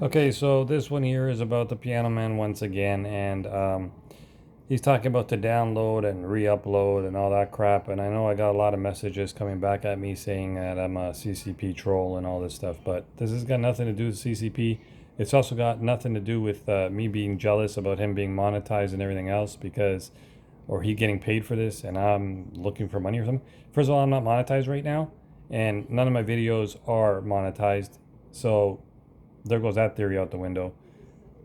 Okay, so this one here is about the Piano Man once again, and he's talking about to download and re-upload and all that crap. And I know I got a lot of messages coming back at me saying that I'm a CCP troll and all this stuff, but this has got nothing to do with CCP. It's also got nothing to do with me being jealous about him being monetized and everything else because, or he getting paid for this, and I'm looking for money or something. First of all, I'm not monetized right now, and none of my videos are monetized, so there goes that theory out the window.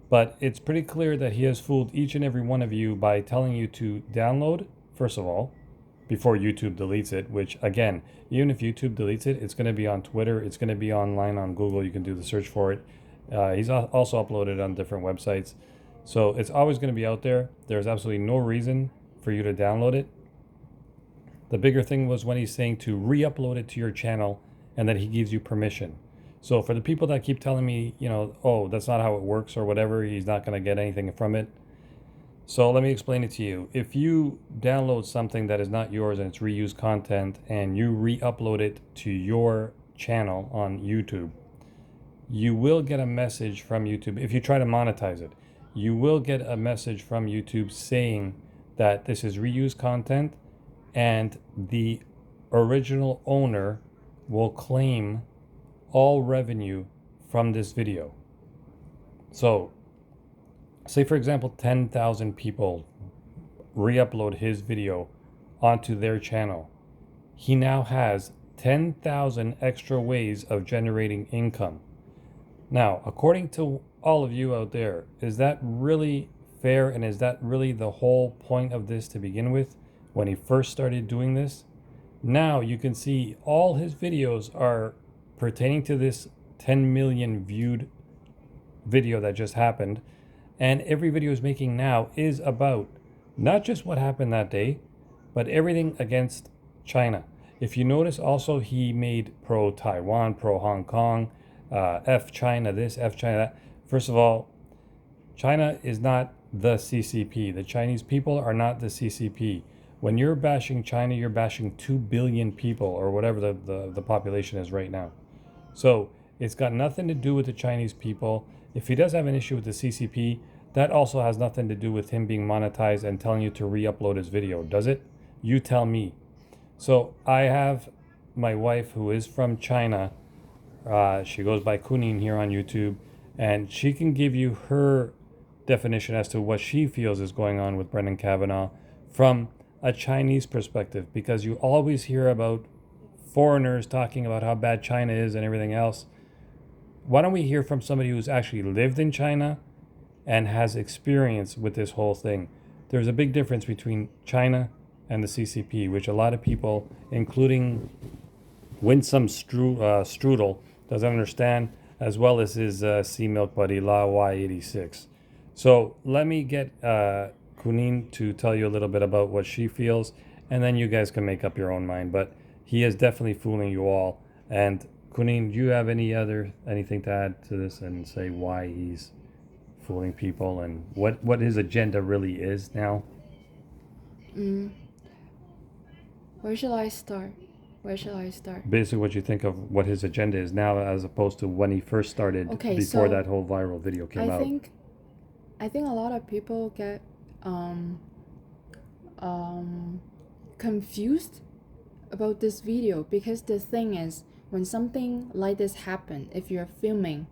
But it's pretty clear that he has fooled each and every one of you by telling you to download, first of all, before YouTube deletes it, which again, even if YouTube deletes it, it's going to be on Twitter, it's going to be online on Google, you can do the search for it. He's also uploaded on different websites. So it's always going to be out there. There's absolutely no reason for you to download it. The bigger thing was when he's saying to re-upload it to your channel and that he gives you permission. So for the people that keep telling me, oh, that's not how it works or whatever, he's not going to get anything from it. So let me explain it to you. If you download something that is not yours and it's reused content and you re-upload it to your channel on YouTube, you will get a message from YouTube. If you try to monetize it, you will get a message from YouTube saying that this is reused content and the original owner will claim all revenue from this video. So say for example 10,000 people re-upload his video onto their channel. He now has 10,000 extra ways of generating income. Now, according to all of you out there, is that really fair, and is that really the whole point of this to begin with when he first started doing this? Now you can see all his videos are pertaining to this 10 million viewed video that just happened, and every video he's making now is about not just what happened that day, but everything against China. If you notice, also he made pro Taiwan, pro Hong Kong, F China this, F China that. First of all, China is not the CCP. The Chinese people are not the CCP. When you're bashing China, you're bashing 2 billion people or whatever the population is right now. So it's got nothing to do with the Chinese people. If he does have an issue with the CCP, that also has nothing to do with him being monetized and telling you to re-upload his video, does it? You tell me. So I have my wife who is from China. She goes by Kunin here on YouTube, and she can give you her definition as to what she feels is going on with Brendan Kavanagh from a Chinese perspective, because you always hear about foreigners talking about how bad China is and everything else. Why don't we hear from somebody who's actually lived in China and has experience with this whole thing? There's a big difference between China and the CCP, which a lot of people, including Winsome Strudel, doesn't understand, as well as his sea milk buddy La Y86. So let me get Kunin to tell you a little bit about what she feels, and then you guys can make up your own mind. But he is definitely fooling you all. And Kunin, do you have anything to add to this and say why he's fooling people and what his agenda really is now? Where shall I start? Where shall I start? Basically, what you think of what his agenda is now, as opposed to when he first started, Okay, before so that whole viral video came I out. think I think a lot of people get confused about this video, because the thing is, when something like this happen, if you're filming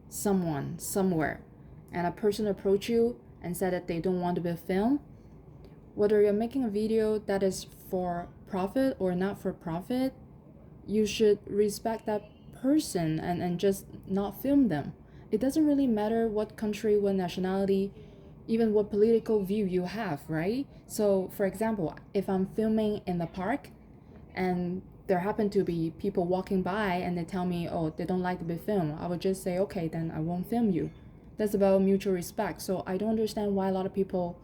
someone somewhere and a person approach you and said that they don't want to be filmed, whether you're making a video that is for profit or not for profit, you should respect that person and just not film them. It doesn't really matter what country, what nationality, even what political view you have, right? So for example, if I'm filming in the park and there happen to be people walking by and they tell me, oh, they don't like to be filmed, I would just say, okay, then I won't film you. That's about mutual respect. So I don't understand why a lot of people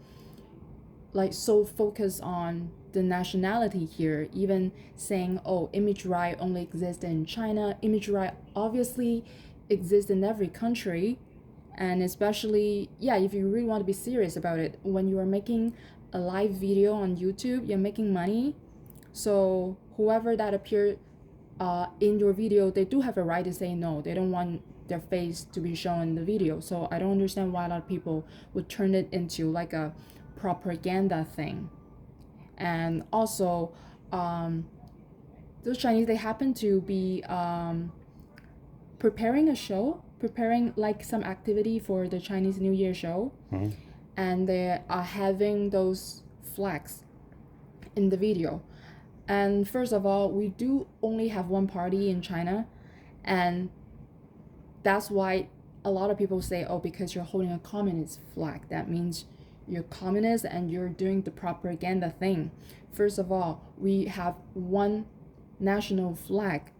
like so focus on the nationality here, even saying, oh, image right only exists in China. Image right obviously exists in every country. And especially, yeah, if you really want to be serious about it, when you are making a live video on YouTube, you're making money. So whoever that appeared in your video, they do have a right to say no. They don't want their face to be shown in the video. So I don't understand why a lot of people would turn it into like a propaganda thing. And also, those Chinese, they happen to be preparing a show, preparing like some activity for the Chinese New Year show, and they are having those flags in the video. And first of all, we do only have one party in China, and that's why a lot of people say, oh, because you're holding a communist flag, that means you're communist and you're doing the propaganda thing. First of all, we have one national flag,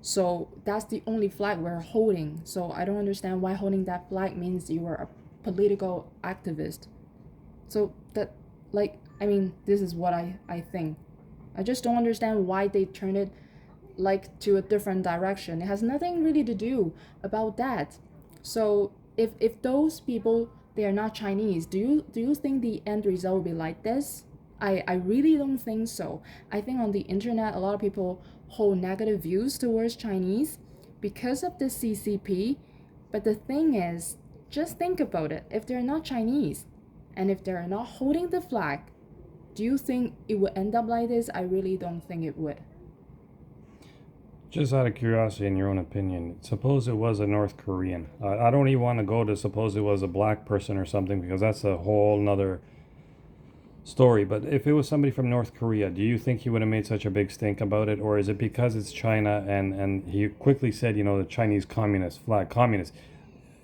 so that's the only flag we're holding. So I don't understand why holding that flag means you are a political activist. So that, like, I mean, this is what I think. I just don't understand why they turn it like to a different direction. It has nothing really to do about that. So if those people, they are not Chinese, do you think the end result will be like this? I really don't think so. I think on the internet a lot of people hold negative views towards Chinese because of the CCP. But the thing is, just think about it. If they're not Chinese and if they're not holding the flag, do you think it would end up like this? I really don't think it would. Just out of curiosity, in your own opinion, suppose it was a North Korean. I don't even want to go to suppose it was a black person or something, because that's a whole nother story. But if it was somebody from North Korea, do you think he would have made such a big stink about it? Or is it because it's China and he quickly said, the Chinese communist flag, communist?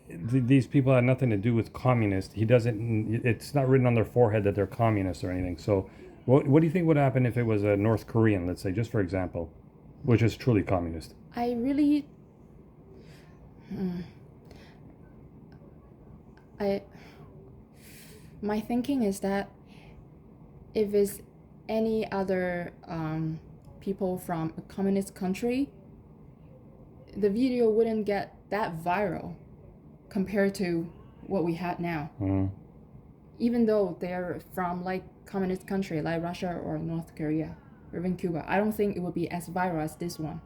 These people had nothing to do with communist. It's not written on their forehead that they're communists or anything. So what do you think would happen if it was a North Korean, let's say, just for example, which is truly communist? I really, my thinking is that if it's any other people from a communist country, the video wouldn't get that viral compared to what we had now. Even though they're from like communist country like Russia or North Korea or even Cuba, I don't think it would be as viral as this one.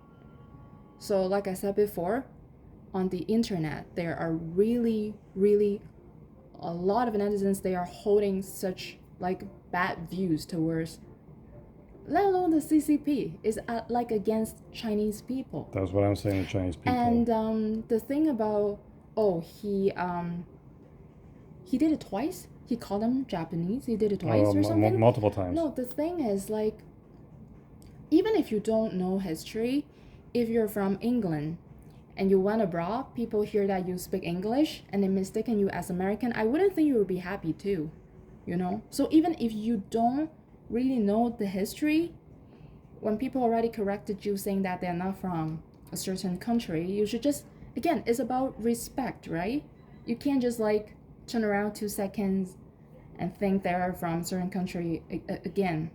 So like I said before, on the internet there are really a lot of netizens. They are holding such like bad views towards, let alone the CCP is like against Chinese people. That's what I'm saying, the Chinese people. And the thing about, he did it twice. He called them Japanese. He did it twice or something. Multiple times. No, the thing is, like, even if you don't know history, if you're from England and you went abroad, people hear that you speak English and they mistaken you as American, I wouldn't think you would be happy too, So even if you don't really know the history, when people already corrected you saying that they're not from a certain country, you should just, again, it's about respect, right? You can't just like turn around 2 seconds and think they're from a certain country again.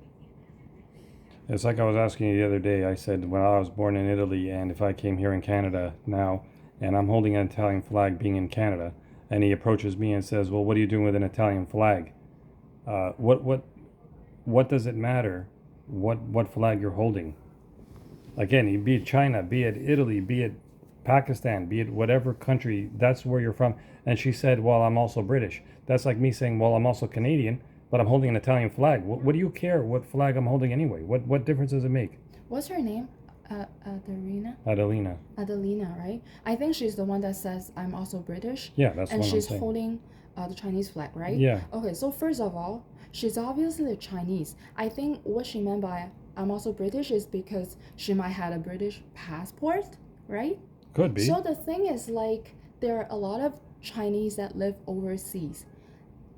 It's like I was asking you the other day. I said, when I was born in Italy, and if I came here in Canada now, and I'm holding an Italian flag being in Canada, and he approaches me and says, well, what are you doing with an Italian flag? What does it matter what flag you're holding? Again, be it China, be it Italy, be it Pakistan, be it whatever country, that's where you're from. And she said, well, I'm also British. That's like me saying, well, I'm also Canadian, but I'm holding an Italian flag. What do you care what flag I'm holding anyway? What difference does it make? What's her name? Adelina, right? I think she's the one that says I'm also British. Yeah, that's what I'm saying. And she's holding the Chinese flag, right? Yeah. Okay, so first of all, she's obviously Chinese. I think what she meant by I'm also British is because she might have a British passport, right? Could be. So the thing is, like, there are a lot of Chinese that live overseas,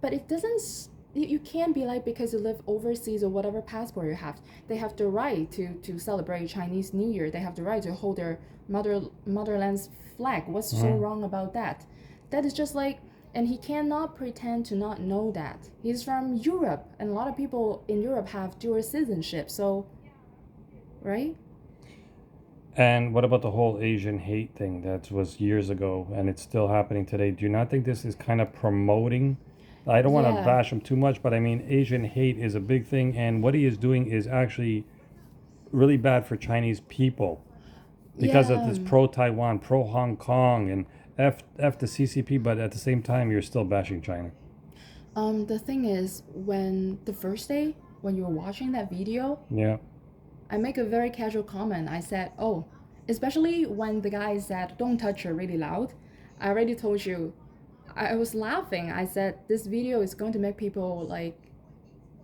but it doesn't. You can't be like, because you live overseas or whatever passport you have, they have the right to celebrate Chinese New Year. They have the right to hold their motherland's flag. What's so wrong about that? That is just like, and he cannot pretend to not know that. He's from Europe, and a lot of people in Europe have dual citizenship. So, right? And what about the whole Asian hate thing that was years ago and it's still happening today? Do you not think this is kind of promoting? I don't want to bash him too much, but I mean, Asian hate is a big thing, and what he is doing is actually really bad for Chinese people because of this pro-Taiwan, pro-Hong Kong, F the CCP, but at the same time, you're still bashing China. The thing is, when the first day when you were watching that video, Yeah. I make a very casual comment. I said, "Oh," especially when the guy said, "Don't touch her," really loud. I already told you. I was laughing. I said, "This video is going to make people like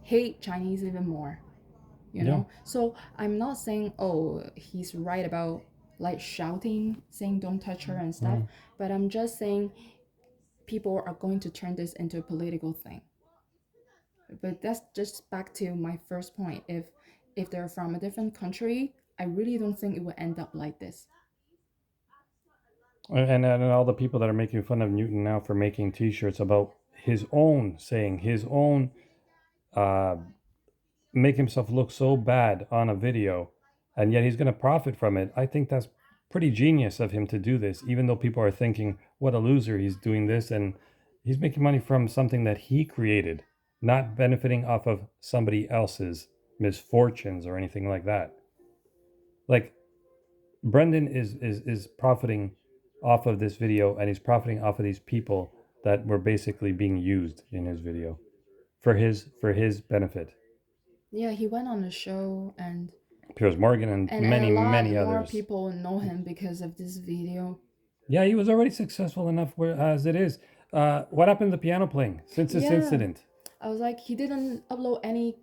hate Chinese even more." You Yeah. know. So I'm not saying, "Oh, he's right about like shouting, saying don't touch her and stuff," Mm. but I'm just saying people are going to turn this into a political thing. But that's just back to my first point. If they're from a different country, I really don't think it will end up like this. And all the people that are making fun of Newton now for making T-shirts about his own saying his own uh, make himself look so bad on a video, and yet he's going to profit from it. I think that's pretty genius of him to do this, even though people are thinking, what a loser, he's doing this. And he's making money from something that he created, not benefiting off of somebody else's misfortunes or anything like that. Like, Brendan is profiting off of this video, and he's profiting off of these people that were basically being used in his video for his benefit. Yeah, he went on the show, Piers Morgan and and a many, lot many more others. people know him because of this video. Yeah, he was already successful enough where, as it is. What happened to the piano playing since this Yeah, incident? I was like, he didn't upload any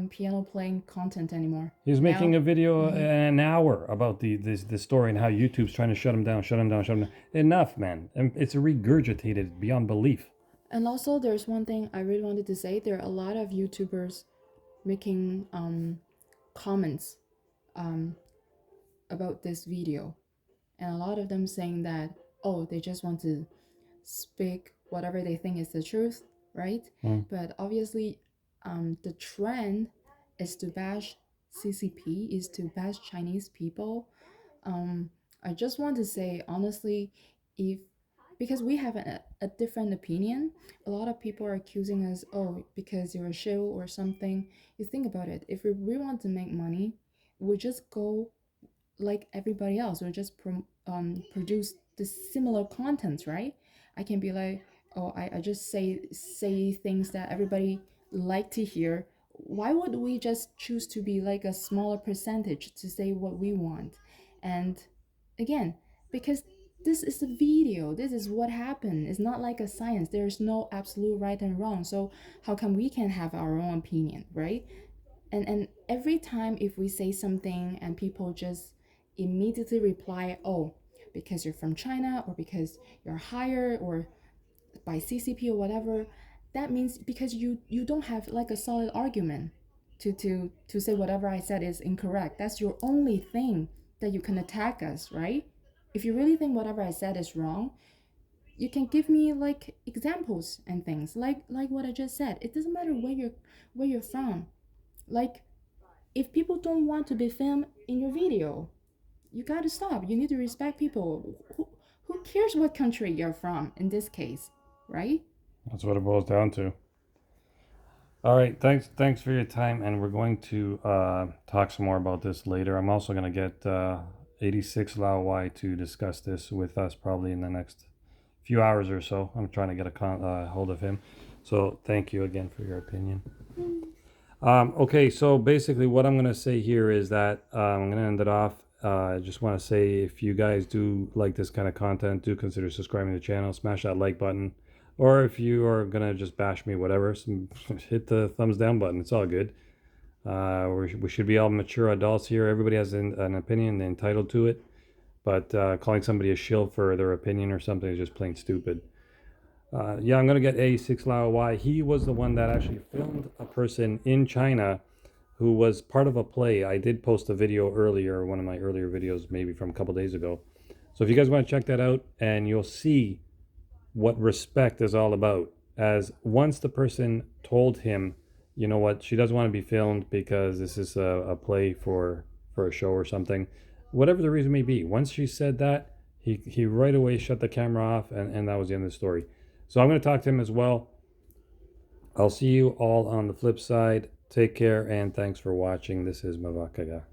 piano playing content anymore. He was making Now, a video mhm. an hour about the story and how YouTube's trying to shut him down, shut him down, shut him down. Enough, man. And it's regurgitated beyond belief. And also, there's one thing I really wanted to say. There are a lot of YouTubers making comments um, about this video, and a lot of them saying that, oh, they just want to speak whatever they think is the truth, right? Mm. But obviously, the trend is to bash CCP, is to bash Chinese people. um, I just want to say honestly, if because we have a different opinion, a lot of people are accusing us, oh, because you're a shill or something. You think about it. If we really want to make money, we just go like everybody else. We just produce the similar contents, right? I can be like, oh, I just say things that everybody like to hear. Why would we just choose to be like a smaller percentage to say what we want? And again, because this is a video, this is what happened. It's not like a science. There's no absolute right and wrong. So how come we can have our own opinion, right? And every time if we say something and people just immediately reply, oh, because you're from China or because you're hired or by CCP or whatever, that means because you don't have like a solid argument to say whatever I said is incorrect. That's your only thing that you can attack us, right? If you really think whatever I said is wrong, you can give me like examples and things like what I just said. It doesn't matter where you're from. Like, if people don't want to be filmed in your video, you gotta stop. You need to respect people. Who cares what country you're from in this case, right? That's what it boils down to. All right, thanks for your time, and we're going to talk some more about this later. I'm also going to get 86 Lao Y to discuss this with us probably in the next few hours or so. I'm trying to get a hold of him. So thank you again for your opinion. Okay, so basically what I'm going to say here is that I'm going to end it off. I just want to say if you guys do like this kind of content, do consider subscribing to the channel, smash that like button. Or if you are going to just bash me, whatever, hit the thumbs down button. It's all good. We should be all mature adults here. Everybody has an opinion, they're entitled to it. But calling somebody a shill for their opinion or something is just plain stupid. Yeah, I'm going to get A6 Lao Y. He was the one that actually filmed a person in China who was part of a play. I did post a video earlier, one of my earlier videos, maybe from a couple days ago. So if you guys want to check that out, and you'll see what respect is all about. As once the person told him, you know what, she doesn't want to be filmed because this is a play for a show or something, whatever the reason may be. Once she said that, he right away shut the camera off, and that was the end of the story. So I'm going to talk to him as well. I'll see you all on the flip side. Take care, and thanks for watching. This is Mavakaga.